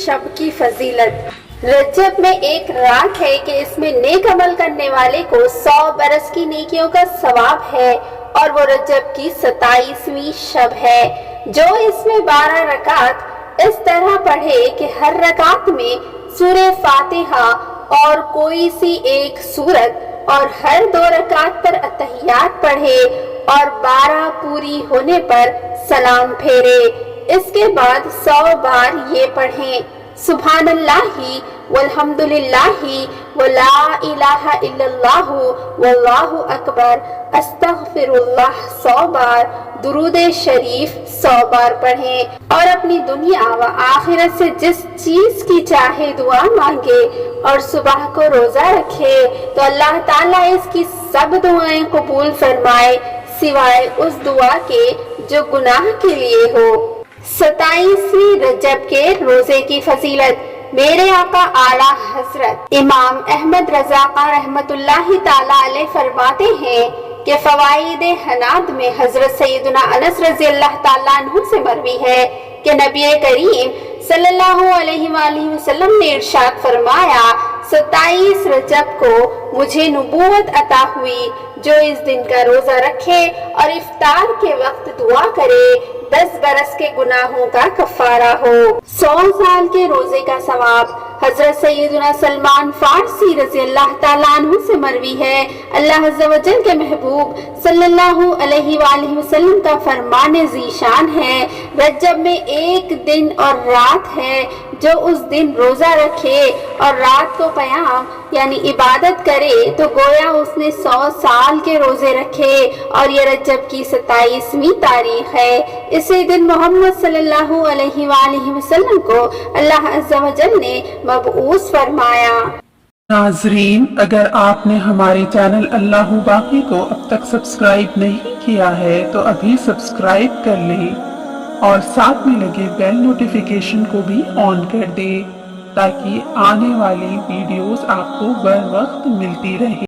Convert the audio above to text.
शब की फजीलत। रजब में एक रात है कि इसमें नेक अमल करने वाले को 100 बरस की नेकियों का सवाब है और वो रजब की 27वीं शब है। जो इसमें 12 रकात इस तरह पढ़े कि हर रकात में सूरह फातिहा और कोई सी एक सूरत और हर 2 रकात पर अतहियात पढ़े और 12 पूरी होने पर सलाम फेरे। इसके बाद 100 बार ये पढ़ें, सुभानल्लाहि वल्हम्दुलिल्लाहि वला इलाहा इल्लल्लाहु वल्लाहु अकबर, अस्तगफिरुल्लाह 100 बार, दुरूद शरीफ 100 बार पढ़ें और अपनी दुनिया व आखिरत से जिस चीज की चाहे दुआ मांगे और सुबह को रोजा रखे तो अल्लाह ताला इसकी सब दुआएं कबूल फरमाए सिवाय उस दुआ के जो गुनाह के लिए हो। 27वीं रजब के रोजे की फजीलत। मेरे आका आला हजरत इमाम अहमद रजा रहमतुल्लाहि ताला अलैह फरमाते हैं कि फवाइद हनाद में हजरत सैयदना अनस रजी अल्लाह ताला अन्हु से मरवी है कि नबी करीम सल्लल्लाहु अलैहि वसल्लम ने इरशाद फरमाया, 27 रजब को मुझे नबूवत अता हुई। जो इस दिन का रोजा रखे और इफ्तार के वक्त दुआ करे 10 बरस के गुनाहों का कफारा हो। 100 साल के रोजे का सवाब। हजरत सैयदना सलमान फारसी रजी अल्लाह ताला अन्हु से मरवी है, अल्लाह अज़्ज़ा व जल के महबूब सल्लल्लाहु अलैहि वसल्लम का फरमान ज़ीशान है, रजब में एक दिन और रात है, जो उस दिन रोजा रखे और रात को क़याम यानी इबादत करे तो गोया उसने 100 साल के रोजे रखे और ये रजब की 27वीं तारीख है। इसी दिन मोहम्मद सल्लल्लाहु अलैहि वसल्लम को अल्लाह अज़्ज़ा व जल ने मबऊस फरमाया। नाजरीन, अगर आपने हमारे चैनल अल्लाह बाकी को अब तक सब्सक्राइब नहीं किया है तो अभी सब्सक्राइब कर लें और साथ में लगे बेल नोटिफिकेशन को भी ऑन कर दें ताकि आने वाली वीडियोस आपको बर वक्त मिलती रहे।